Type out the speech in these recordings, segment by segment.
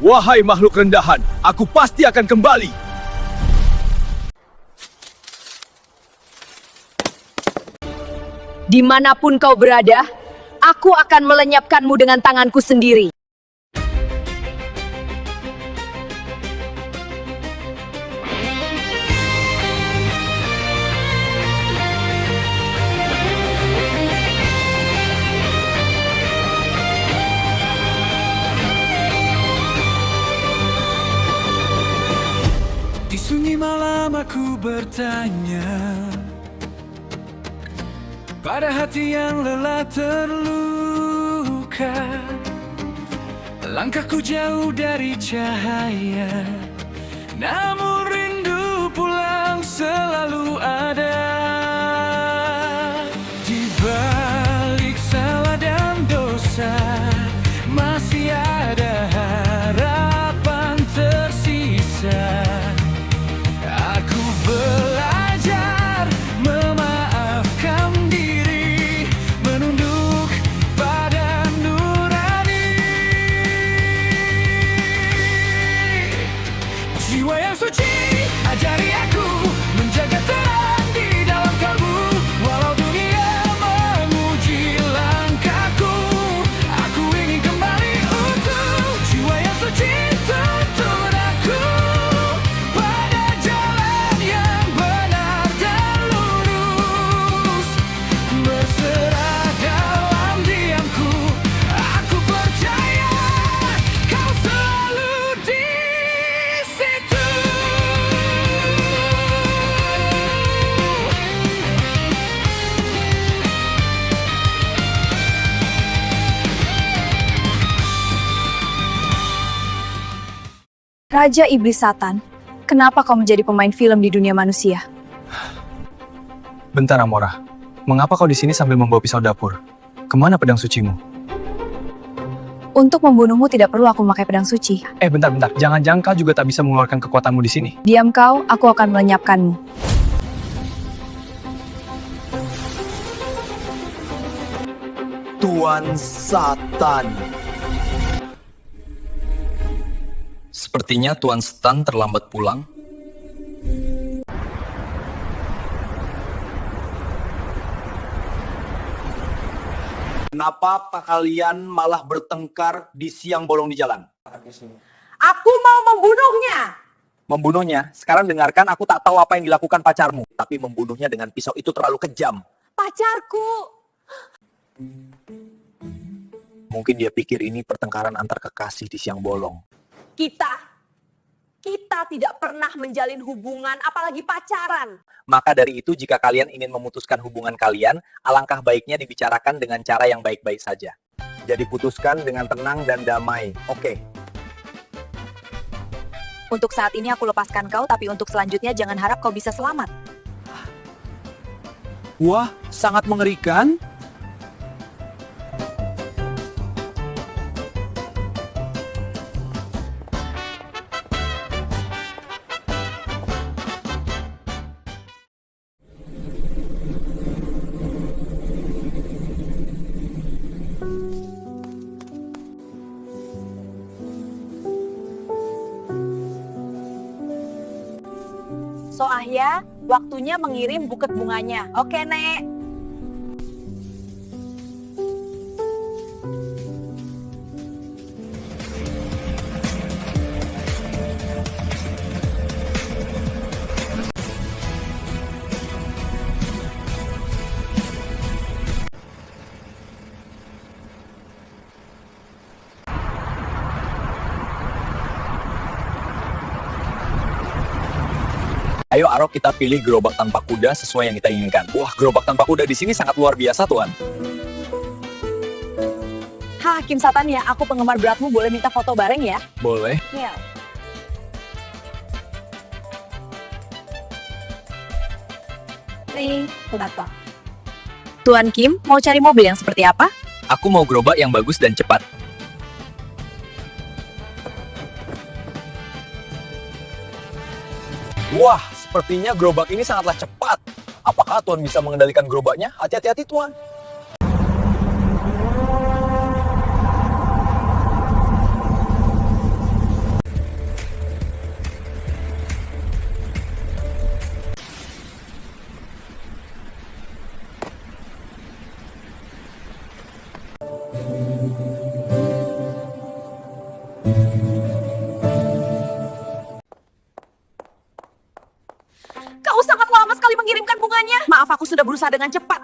Wahai makhluk rendahan, aku pasti akan kembali. Dimanapun kau berada, aku akan melenyapkanmu dengan tanganku sendiri. Di sunyi malam aku bertanya pada hati yang lelah terluka. Langkahku jauh dari cahaya, namun rindu pulang selalu ada. Di balik salah dan dosa masih ada harapan tersisa. Aku belajar memaafkan diri, menunduk pada nurani. Jiwa yang suci, ajari aku menjaga terang di dalam kalbu. Walau dunia menguji langkahku, aku ingin kembali utuh. Jiwa yang suci, tuntun aku pada jalan yang benar dan lurus. Berserah dalam diamku, aku percaya kau selalu di situ. Raja Iblis Satan, kenapa kau menjadi pemain film di dunia manusia? Bentar, Amora. Mengapa kau di sini sambil membawa pisau dapur? Kemana pedang sucimu? Untuk membunuhmu tidak perlu aku memakai pedang suci. Bentar. Jangan-jangan kau juga tak bisa mengeluarkan kekuatanmu di sini. Diam kau, aku akan melenyapkanmu. Tuan Satan. Sepertinya Tuan Stan terlambat pulang. Kenapa kalian malah bertengkar di siang bolong di jalan? Aku mau membunuhnya! Membunuhnya? Sekarang dengarkan, aku tak tahu apa yang dilakukan pacarmu. Tapi membunuhnya dengan pisau itu terlalu kejam. Pacarku! Mungkin dia pikir ini pertengkaran antar kekasih di siang bolong. Kita tidak pernah menjalin hubungan, apalagi pacaran. Maka dari itu, jika kalian ingin memutuskan hubungan kalian, alangkah baiknya dibicarakan dengan cara yang baik-baik saja. Jadi putuskan dengan tenang dan damai. Oke. Untuk saat ini aku lepaskan kau, tapi untuk selanjutnya jangan harap kau bisa selamat. Wah, sangat mengerikan. So Ahya, waktunya mengirim buket bunganya. Oke, Nek. Ayo Arok, kita pilih gerobak tanpa kuda sesuai yang kita inginkan. Wah, gerobak tanpa kuda di sini sangat luar biasa, Tuan. Hakim Satan ya, aku penggemar beratmu, boleh minta foto bareng ya? Boleh. Iya. Nih, datang. Tuan Kim, mau cari mobil yang seperti apa? Aku mau gerobak yang bagus dan cepat. Wah, sepertinya gerobak ini sangatlah cepat. Apakah Tuan bisa mengendalikan gerobaknya? Hati-hati, Tuan. sudah berusaha dengan cepat.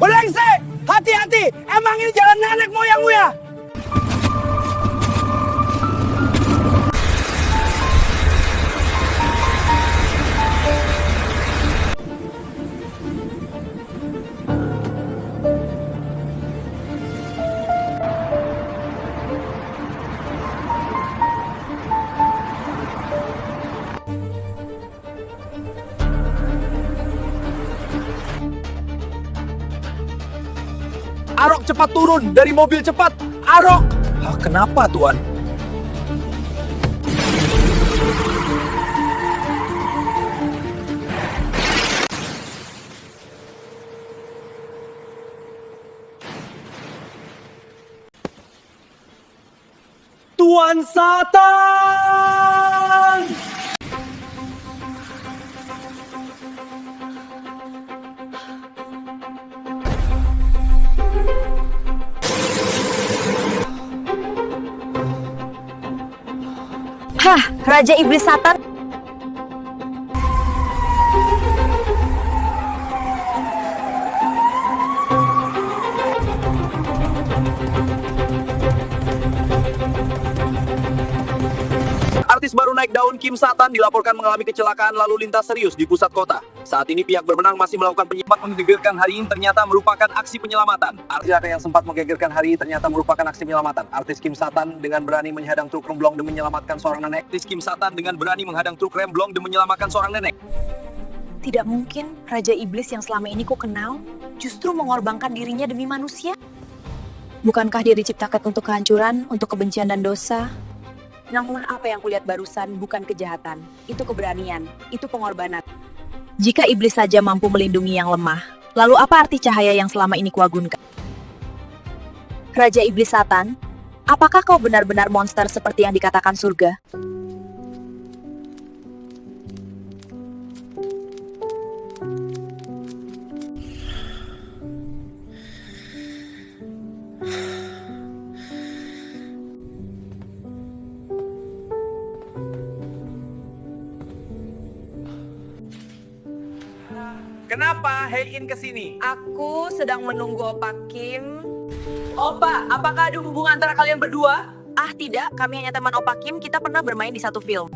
Brengsek! Hati-hati! Emang ini jalan nenek moyangmu ya? Arok, cepat turun dari mobil, cepat! Arok! Ah, kenapa, Tuan? Tuan Satan! Hah, Raja Iblis Satan. Artis baru naik daun Kim Satan dilaporkan mengalami kecelakaan lalu lintas serius di pusat kota. Saat ini pihak berwenang masih melakukan penyelidikan. Menggegerkan hari ini ternyata merupakan aksi penyelamatan. Artis yang sempat menggegerkan hari ini ternyata merupakan aksi penyelamatan. Artis Kim Satan dengan berani menghadang truk remblong demi menyelamatkan seorang nenek. Artis Kim Satan dengan berani menghadang truk remblong demi menyelamatkan seorang nenek. Tidak mungkin Raja Iblis yang selama ini ku kenal justru mengorbankan dirinya demi manusia. Bukankah dia diciptakan untuk kehancuran, untuk kebencian dan dosa? Namun apa yang kulihat barusan bukan kejahatan, itu keberanian, itu pengorbanan. Jika iblis saja mampu melindungi yang lemah, lalu apa arti cahaya yang selama ini kuagunkan? Raja Iblis Satan, apakah kau benar-benar monster seperti yang dikatakan surga? Kenapa Hein kesini? Aku sedang menunggu Opa Kim. Opa, apakah ada hubungan antara kalian berdua? Ah tidak, kami hanya teman Opa Kim, kita pernah bermain di satu film.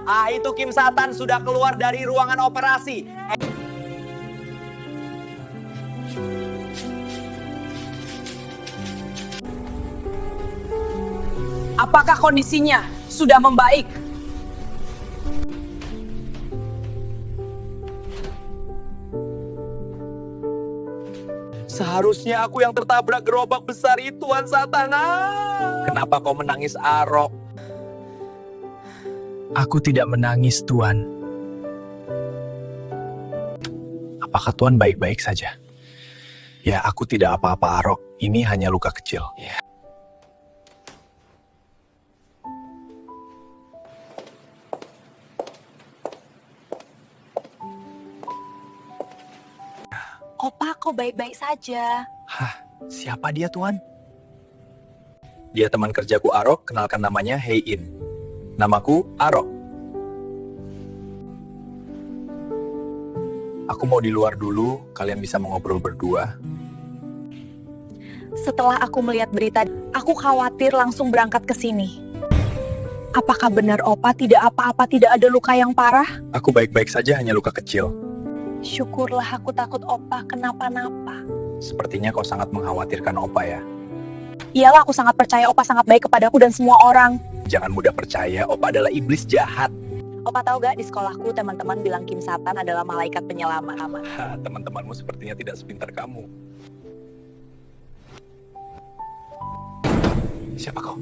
Ah, itu Kim Satan sudah keluar dari ruangan operasi. Apakah kondisinya sudah membaik? Seharusnya aku yang tertabrak gerobak besar itu, Tuan Satan. Kenapa kau menangis, Arok? Aku tidak menangis, Tuan. Apakah Tuan baik-baik saja? Ya, aku tidak apa-apa, Arok. Ini hanya luka kecil. Ya. Opa, kau baik-baik saja. Hah, siapa dia, Tuan? Dia teman kerjaku Arok, kenalkan namanya Hein. Namaku Arok. Aku mau di luar dulu, kalian bisa mengobrol berdua. Setelah aku melihat berita, aku khawatir langsung berangkat ke sini. Apakah benar Opa tidak apa-apa, tidak ada luka yang parah? Aku baik-baik saja, hanya luka kecil. Syukurlah, aku takut Opa kenapa-napa. Sepertinya kau sangat mengkhawatirkan Opa ya. Iyalah, aku sangat percaya Opa sangat baik kepadaku dan semua orang. Jangan mudah percaya, Opa adalah iblis jahat. Opa tahu gak, di sekolahku teman-teman bilang Kim Satan adalah malaikat penyelamat. Teman-temanmu sepertinya tidak sepintar kamu. Siapa kau?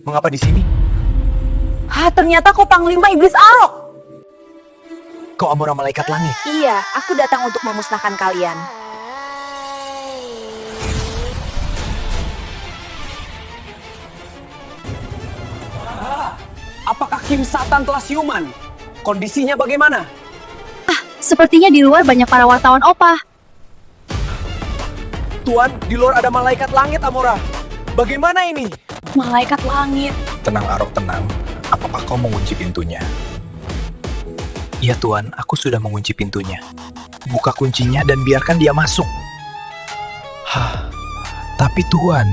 Mengapa di sini? Ternyata kau Panglima Iblis Arok. Kau Amora malaikat langit. Iya, aku datang untuk memusnahkan kalian. Apakah Kim Satan telah siuman? Kondisinya bagaimana? Sepertinya di luar banyak para wartawan, Opa. Tuan, di luar ada malaikat langit, Amora. Bagaimana ini? Malaikat langit. Tenang Arok, tenang. Apakah kau mengunci pintunya? Iya Tuan, aku sudah mengunci pintunya. Buka kuncinya dan biarkan dia masuk. Tapi Tuan,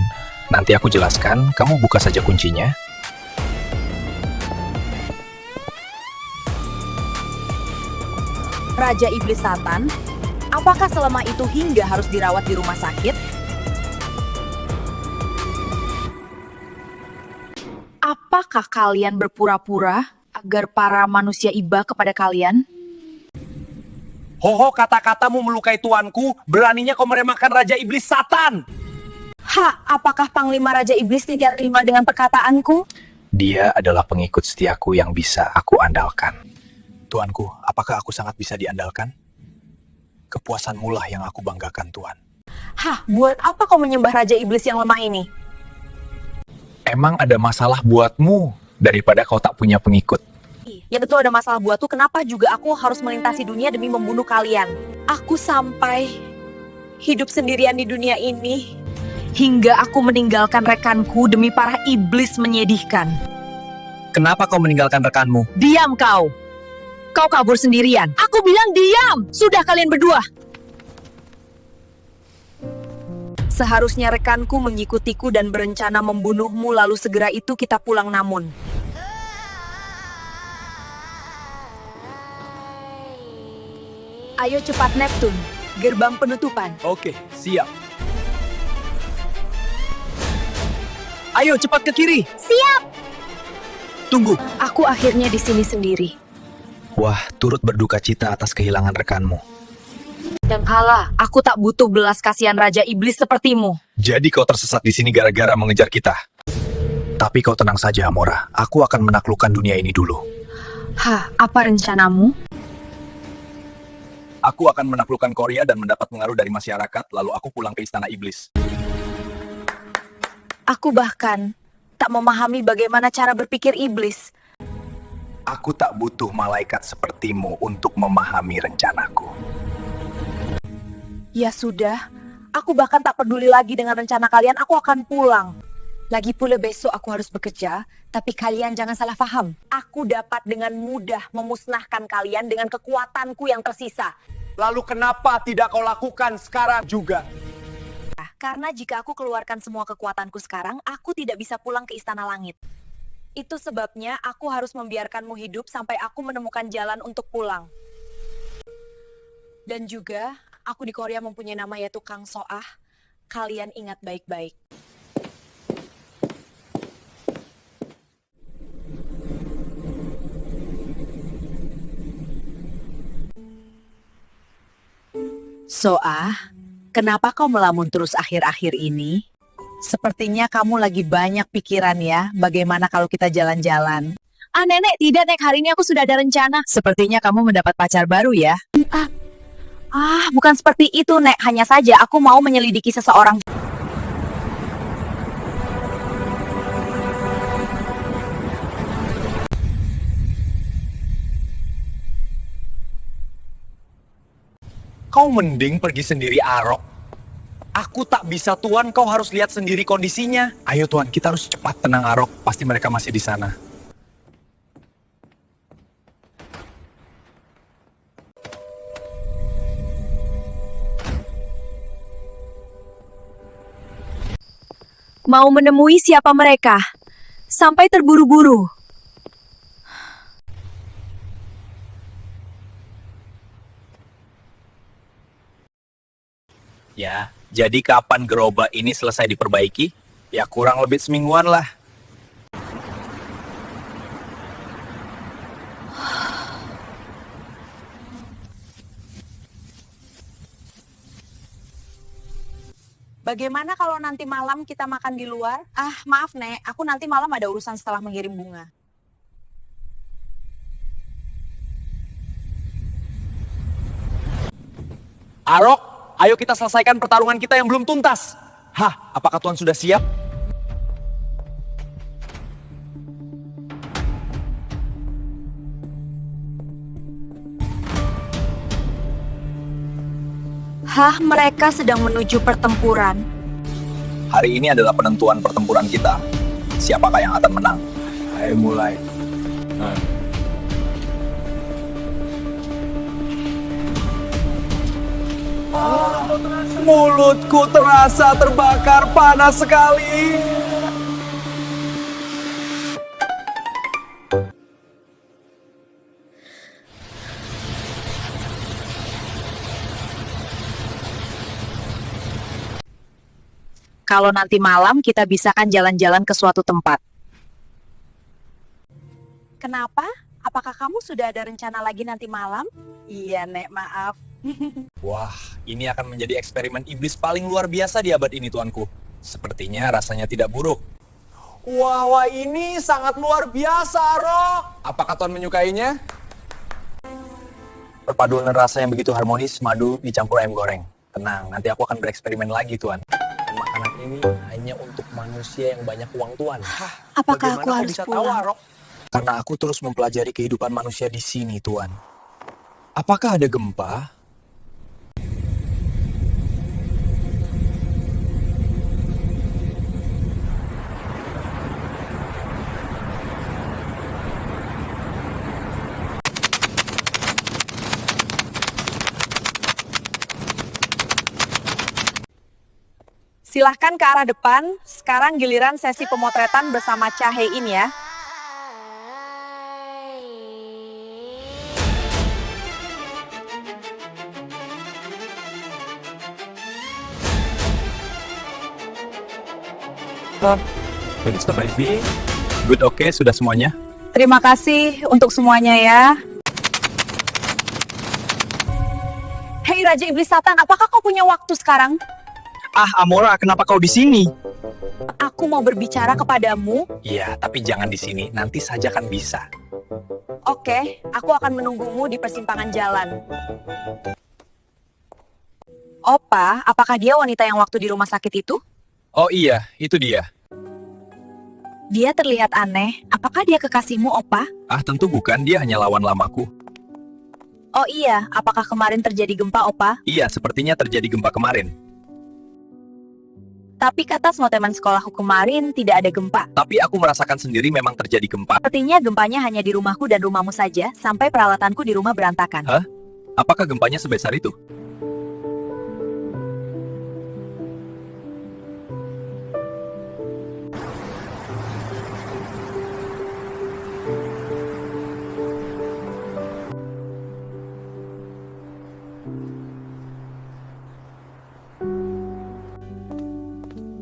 nanti aku jelaskan, kamu buka saja kuncinya. Raja Iblis Satan, apakah selama itu hingga harus dirawat di rumah sakit? Apakah kalian berpura-pura agar para manusia iba kepada kalian? Hoho, kata-katamu melukai tuanku. Beraninya kau meremehkan Raja Iblis Satan. Apakah Panglima Raja Iblis tidak terima dengan perkataanku? Dia adalah pengikut setiaku yang bisa aku andalkan. Tuanku, apakah aku sangat bisa diandalkan? Kepuasanmu lah yang aku banggakan, Tuan. Buat apa kau menyembah Raja Iblis yang lemah ini? Emang ada masalah buatmu daripada kau tak punya pengikut? Ya tentu ada masalah buatku, kenapa juga aku harus melintasi dunia demi membunuh kalian? Aku sampai hidup sendirian di dunia ini. Hingga aku meninggalkan rekanku demi para iblis menyedihkan. Kenapa kau meninggalkan rekanmu? Diam kau! Kau kabur sendirian. Aku bilang diam! Sudah kalian berdua! Seharusnya rekanku mengikutiku dan berencana membunuhmu, lalu segera itu kita pulang namun. Ayo cepat Neptune, gerbang penutupan. Oke, siap. Ayo cepat ke kiri. Siap! Tunggu. Aku akhirnya di sini sendiri. Wah, turut berduka cita atas kehilangan rekanmu. Dan Allah, aku tak butuh belas kasihan Raja Iblis sepertimu. Jadi kau tersesat di sini gara-gara mengejar kita. Tapi kau tenang saja, Amora. Aku akan menaklukkan dunia ini dulu. Apa rencanamu? Aku akan menaklukkan Korea dan mendapat pengaruh dari masyarakat, lalu aku pulang ke Istana Iblis. Aku bahkan tak memahami bagaimana cara berpikir iblis. Aku tak butuh malaikat sepertimu untuk memahami rencanaku. Ya sudah, aku bahkan tak peduli lagi dengan rencana kalian, aku akan pulang. Lagi pula besok aku harus bekerja, tapi kalian jangan salah paham. Aku dapat dengan mudah memusnahkan kalian dengan kekuatanku yang tersisa. Lalu kenapa tidak kau lakukan sekarang juga? Karena jika aku keluarkan semua kekuatanku sekarang, aku tidak bisa pulang ke Istana Langit. Itu sebabnya aku harus membiarkanmu hidup sampai aku menemukan jalan untuk pulang. Dan juga, aku di Korea mempunyai nama yaitu Kang Soah. Kalian ingat baik-baik. Soah, kenapa kau melamun terus akhir-akhir ini? Sepertinya kamu lagi banyak pikiran ya, bagaimana kalau kita jalan-jalan? Nenek, tidak Nek, hari ini aku sudah ada rencana. Sepertinya kamu mendapat pacar baru ya? Bukan seperti itu Nek, hanya saja aku mau menyelidiki seseorang. Kau mending pergi sendiri, Arok. Aku tak bisa tuan, kau harus lihat sendiri kondisinya. Ayo Tuan, kita harus cepat. Tenang Arok, pasti mereka masih di sana. Mau menemui siapa mereka? Sampai terburu-buru. Ya, jadi kapan gerobak ini selesai diperbaiki? Ya kurang lebih semingguan lah. Bagaimana kalau nanti malam kita makan di luar? Ah, maaf Nek, aku nanti malam ada urusan setelah mengirim bunga. Arok, ayo kita selesaikan pertarungan kita yang belum tuntas. Hah, apakah Tuan sudah siap? Hah, mereka sedang menuju pertempuran. Hari ini adalah penentuan pertempuran kita. Siapakah yang akan menang? Ayo mulai. Mulutku terasa terbakar panas sekali. Kalau nanti malam kita bisa kan jalan-jalan ke suatu tempat. Kenapa? Apakah kamu sudah ada rencana lagi nanti malam? Iya, Nek, maaf. Wah, ini akan menjadi eksperimen iblis paling luar biasa di abad ini, tuanku. Sepertinya rasanya tidak buruk. Wah, ini sangat luar biasa, Rok. Apakah tuan menyukainya? Perpaduan rasa yang begitu harmonis, madu dicampur ayam goreng. Tenang, nanti aku akan bereksperimen lagi, tuan. Makanan ini hanya untuk manusia yang banyak uang, tuan. Apakah aku Bagaimana harus bisa tahu, pulang? Rok? Karena aku terus mempelajari kehidupan manusia di sini, tuan. Apakah ada gempa? Silahkan ke arah depan. Sekarang giliran sesi pemotretan bersama Chae-in ya. Good, oke, sudah semuanya. Terima kasih untuk semuanya ya. Hei Raja Iblis Satan, apakah kau punya waktu sekarang? Ah, Amora, kenapa kau di sini? Aku mau berbicara kepadamu. Iya, tapi jangan di sini. Nanti saja kan bisa. Oke, aku akan menunggumu di persimpangan jalan. Opa, apakah dia wanita yang waktu di rumah sakit itu? Oh iya, itu dia. Dia terlihat aneh. Apakah dia kekasihmu, Opa? Ah, tentu bukan. Dia hanya lawan lamaku. Oh iya, apakah kemarin terjadi gempa, Opa? Iya, sepertinya terjadi gempa kemarin. Tapi kata semua teman sekolahku kemarin tidak ada gempa. Tapi aku merasakan sendiri memang terjadi gempa. Sepertinya gempanya hanya di rumahku dan rumahmu saja, sampai peralatanku di rumah berantakan. Hah? Apakah gempanya sebesar itu?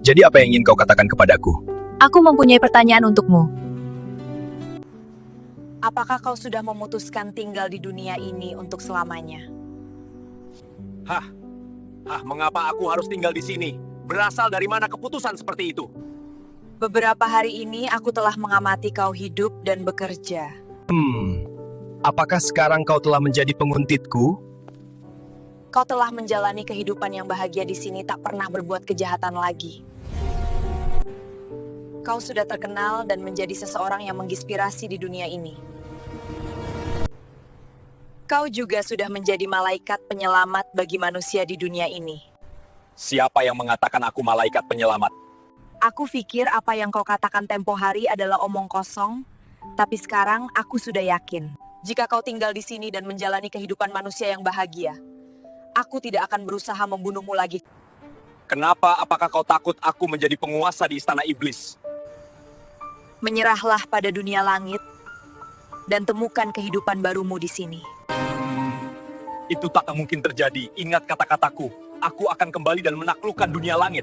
Jadi apa yang ingin kau katakan kepadaku? Aku mempunyai pertanyaan untukmu. Apakah kau sudah memutuskan tinggal di dunia ini untuk selamanya? Hah, mengapa aku harus tinggal di sini? Berasal dari mana keputusan seperti itu? Beberapa hari ini aku telah mengamati kau hidup dan bekerja. Apakah sekarang kau telah menjadi penguntitku? Kau telah menjalani kehidupan yang bahagia di sini, tak pernah berbuat kejahatan lagi. Kau sudah terkenal dan menjadi seseorang yang menginspirasi di dunia ini. Kau juga sudah menjadi malaikat penyelamat bagi manusia di dunia ini. Siapa yang mengatakan aku malaikat penyelamat? Aku pikir apa yang kau katakan tempo hari adalah omong kosong, tapi sekarang aku sudah yakin. Jika kau tinggal di sini dan menjalani kehidupan manusia yang bahagia, aku tidak akan berusaha membunuhmu lagi. Kenapa? Apakah kau takut aku menjadi penguasa di istana iblis? Menyerahlah pada dunia langit dan temukan kehidupan barumu di sini. Itu tak mungkin terjadi. Ingat kata-kataku. Aku akan kembali dan menaklukkan dunia langit.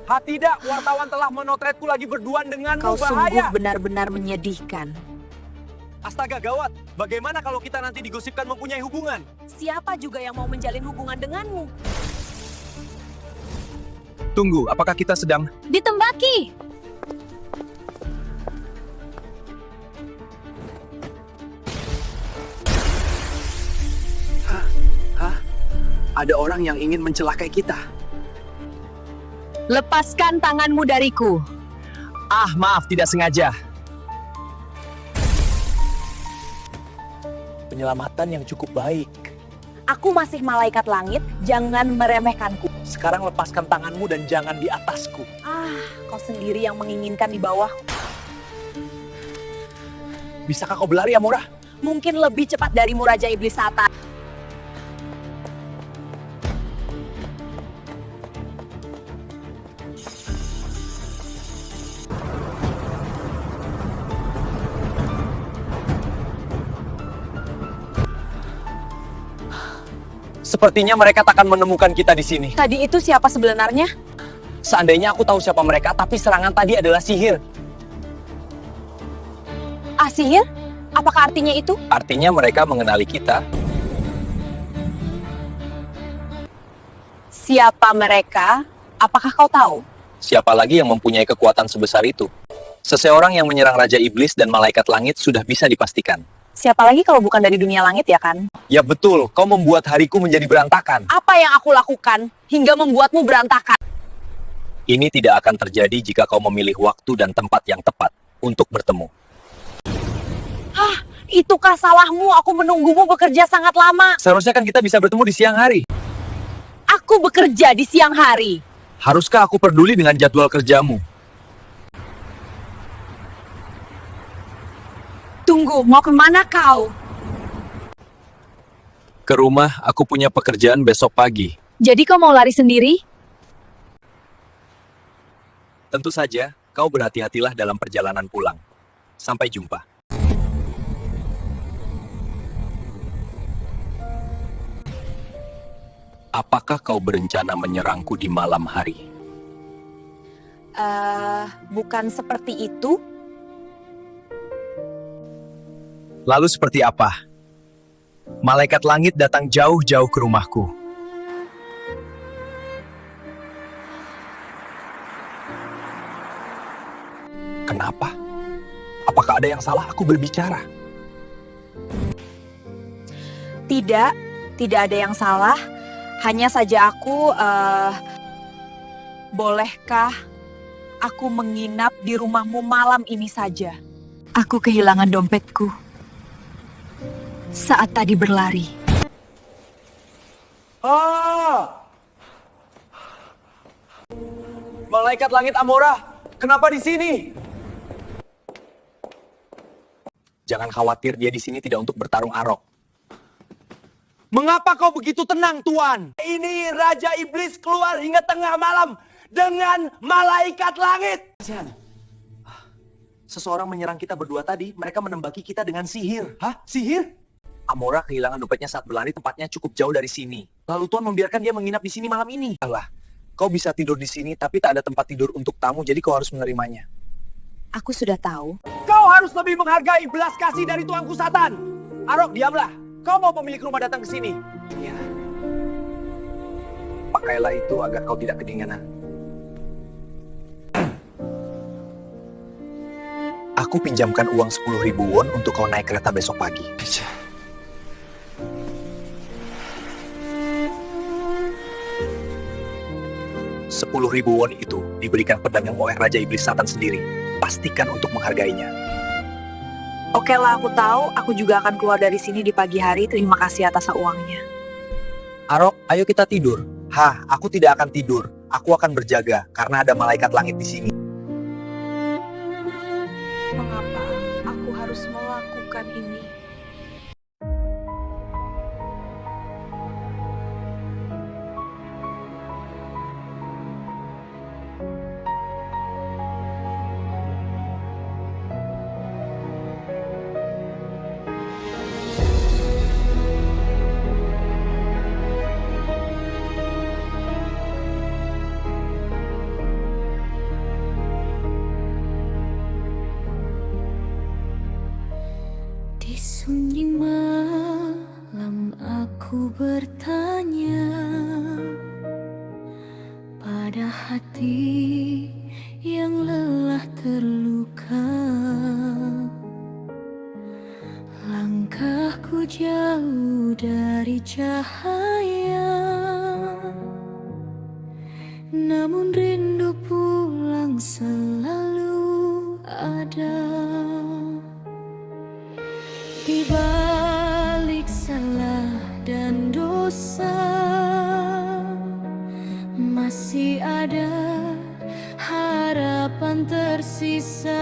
Tidak, wartawan telah menotretku lagi berduaan denganmu. Kau sungguh Bahaya. benar-benar menyedihkan. Astaga, gawat. Bagaimana kalau kita nanti digosipkan mempunyai hubungan? Siapa juga yang mau menjalin hubungan denganmu? Tunggu, apakah kita sedang... Ditembaki! Ada orang yang ingin mencelakai kita. Lepaskan tanganmu dariku. Ah, maaf, tidak sengaja. Penyelamatan yang cukup baik. Aku masih malaikat langit, jangan meremehkanku. Sekarang lepaskan tanganmu dan jangan di atasku. Kau sendiri yang menginginkan di bawah. Bisakah kau berlari, Amora? Mungkin lebih cepat darimu Raja Iblis Satan. Sepertinya mereka takkan menemukan kita di sini. Tadi itu siapa sebenarnya? Seandainya aku tahu siapa mereka, tapi serangan tadi adalah sihir. Sihir? Apakah artinya itu? Artinya mereka mengenali kita. Siapa mereka? Apakah kau tahu? Siapa lagi yang mempunyai kekuatan sebesar itu? Seseorang yang menyerang Raja Iblis dan Malaikat Langit sudah bisa dipastikan. Siapa lagi kalau bukan dari dunia langit ya kan? Ya betul, kau membuat hariku menjadi berantakan. Apa yang aku lakukan hingga membuatmu berantakan? Ini tidak akan terjadi jika kau memilih waktu dan tempat yang tepat untuk bertemu. Itukah salahmu? Aku menunggumu bekerja sangat lama. Seharusnya kan kita bisa bertemu di siang hari. Aku bekerja di siang hari. Haruskah aku peduli dengan jadwal kerjamu? Tunggu, mau kemana kau? Ke rumah, aku punya pekerjaan besok pagi. Jadi kau mau lari sendiri? Tentu saja, kau berhati-hatilah dalam perjalanan pulang. Sampai jumpa. Apakah kau berencana menyerangku di malam hari? Bukan seperti itu. Lalu seperti apa? Malaikat langit datang jauh-jauh ke rumahku. Kenapa? Apakah ada yang salah aku berbicara? Tidak, tidak ada yang salah. Hanya saja aku, bolehkah aku menginap di rumahmu malam ini saja? Aku kehilangan dompetku saat tadi berlari. Malaikat Langit Amora, kenapa di sini? Jangan khawatir, dia di sini tidak untuk bertarung arok. Mengapa kau begitu tenang, Tuan? Ini Raja Iblis keluar hingga tengah malam dengan Malaikat Langit. Seseorang menyerang kita berdua tadi, mereka menembaki kita dengan sihir. Hah? Sihir? Amora kehilangan dompetnya saat berlari, tempatnya cukup jauh dari sini. Lalu Tuan membiarkan dia menginap di sini malam ini. Alah, kau bisa tidur di sini, tapi tak ada tempat tidur untuk tamu, jadi kau harus menerimanya. Aku sudah tahu. Kau harus lebih menghargai belas kasih dari tuanku Satan. Arok, diamlah. Kau mau pemilik rumah datang ke sini? Ya. Pakailah itu agar kau tidak kedinginan. Aku pinjamkan uang 10.000 won untuk kau naik kereta besok pagi. 10.000 won itu diberikan pedagang oleh Raja Iblis Satan sendiri. Pastikan untuk menghargainya. Oke lah, aku tahu. Aku juga akan keluar dari sini di pagi hari. Terima kasih atas uangnya. Arok, ayo kita tidur. Hah, aku tidak akan tidur. Aku akan berjaga karena ada malaikat langit di sini. Mengapa aku harus melakukan ini? bertanya pada hati yang lelah terluka. Langkahku jauh dari cahaya, namun rindu pulang selalu ada. Di balik salah dan dosa masih ada harapan tersisa.